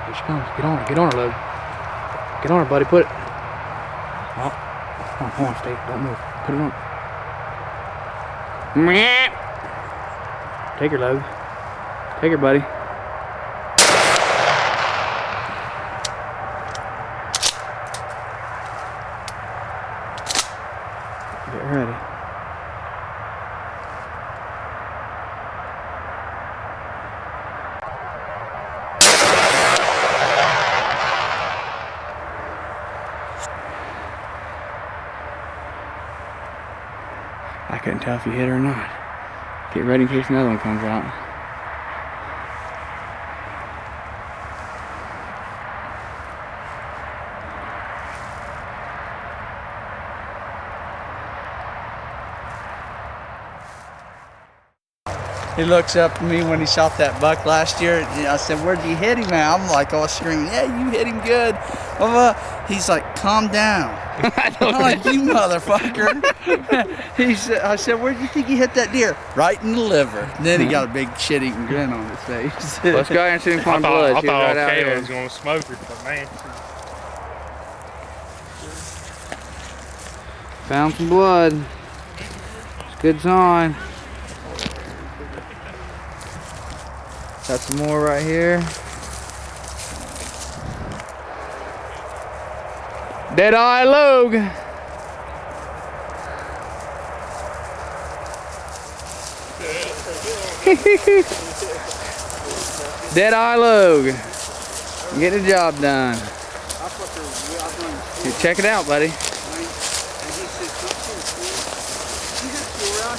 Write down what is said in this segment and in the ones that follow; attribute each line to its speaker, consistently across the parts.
Speaker 1: Here she comes. Get on her, Logan. Get on her, buddy. Put it. Oh, hold on, Steve. Don't move. Put it on. Take her, Logan. Take her, buddy. Get ready. I couldn't tell if you hit her or not. Get ready in case another one comes out.
Speaker 2: He looks up at me when he shot that buck last year. I said, "Where'd you hit him at?" I'm like, all screaming, "Yeah, you hit him good." He's like, "Calm down." I'm like, "You motherfucker." I said, "Where do you think you hit that deer?" "Right in the liver." And then he got a big shit-eating grin on his face.
Speaker 1: Let's go ahead and see him find blood.
Speaker 3: I
Speaker 1: She was
Speaker 3: thought
Speaker 1: right out
Speaker 3: Kayla
Speaker 1: here.
Speaker 3: was going to smoke her, but man.
Speaker 1: Found some blood. It's a good sign. Got some more right here. Dead Eye Logue. Dead Eye Logue. Get the job done. Here, check it out, buddy.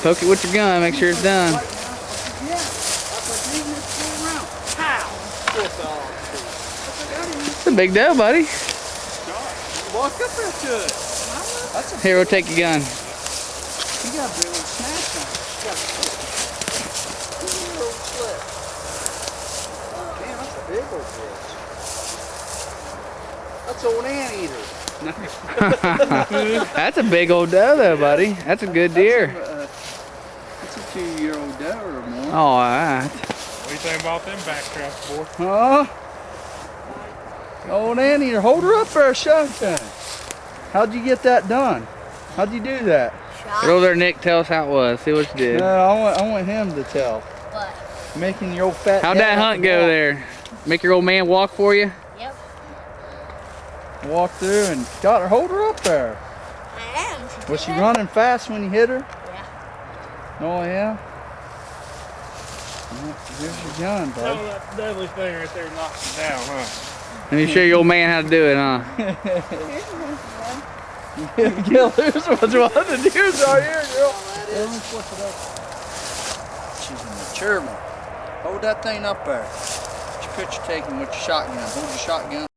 Speaker 1: Poke it with your gun, make sure it's done. It's a big doe, buddy.
Speaker 2: Walk up there to it.
Speaker 1: Here, we'll take your gun.
Speaker 2: You got a big old smash on it. You got a big old slip. Damn, that's a big old bitch. That's old anteater.
Speaker 1: That's a big old doe, though, buddy. That's a good deer.
Speaker 2: That's a 2-year-old doe or more.
Speaker 1: All right.
Speaker 3: What do you think about them backstraps, boy?
Speaker 2: Huh? Old anteater. Hold her up there, shotgun. How'd you get that done? How'd you do that?
Speaker 1: Get over there, Nick. Tell us how it was. See what you did.
Speaker 2: No, I want him to tell.
Speaker 4: What?
Speaker 2: Making your old fat
Speaker 1: How'd
Speaker 2: dad
Speaker 1: that hunt go
Speaker 2: walk.
Speaker 1: there? Make your old man walk for you?
Speaker 4: Yep.
Speaker 2: Walk through and got her. Hold her up there.
Speaker 4: I am.
Speaker 2: Was she running fast when you hit her?
Speaker 4: Yeah.
Speaker 2: Oh yeah. Well, here's your gun, bud.
Speaker 3: Oh, that deadly thing right there knocked him down, huh?
Speaker 1: Let me show your old man how to do it, huh?
Speaker 2: Yeah, there's one. The deer's right here, girl. Let me flip it up. She's a mature one. Hold that thing up there. Get your picture taken with your shotgun. Hold your shotgun.